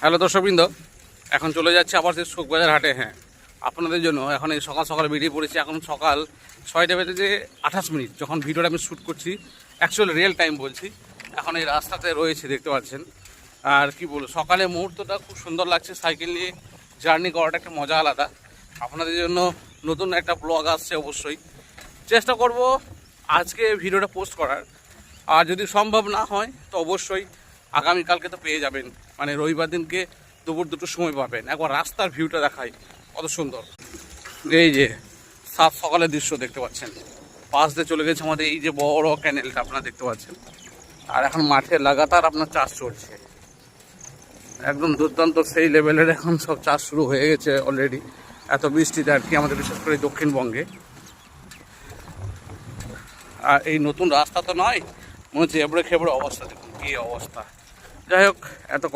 Hello দর্শকবৃন্দ, এখন চলে যাচ্ছে আবার সেই শোকবাজার হাটে। হ্যাঁ, আপনাদের জন্য এখন এই সকাল সকাল বেরিয়ে পড়েছি। এখন সকাল 6টা বেজে 28 মিনিট যখন ভিডিওটা আমি শ্যুট করছি, অ্যাকচুয়ালি রিয়েল টাইম বলছি। এখন এই রাস্তাতে রয়েছে, দেখতে পাচ্ছেন। আর কি বলবো, সকালের মুহূর্তটা খুব সুন্দর লাগছে। সাইকেল নিয়ে জার্নি করাটা একটা মজা আলাদা। আপনাদের জন্য নতুন একটা ব্লগ আসছে, অবশ্যই চেষ্টা করব আজকে ভিডিওটা পোস্ট করার। আর যদি সম্ভব না হয় তো অবশ্যই আগামীকালকে তো পেয়ে যাবেন, মানে রবিবার দিনকে দুপুর 2টোর সময় পাবেন। একবার রাস্তার ভিউটা দেখাই, কত সুন্দর। এই যে সাত সকালের দৃশ্য দেখতে পাচ্ছেন, পাশ দিয়ে চলে গেছে আমাদের এই যে বড় ক্যানেলটা আপনারা দেখতে পাচ্ছেন। আর এখন মাঠে লাগাতার আপনার চাষ চলছে, একদম দুর্দান্ত সেই লেভেলের এখন সব চাষ শুরু হয়ে গেছে অলরেডি, এত বৃষ্টিতে আর কি, আমাদের বিশেষ করে দক্ষিণবঙ্গে। আর এই নতুন রাস্তা তো নয়, মনে হচ্ছে এবড়ে খেবড়ে অবস্থা, দেখুন কী অবস্থা। যাই হোক, এত কথা।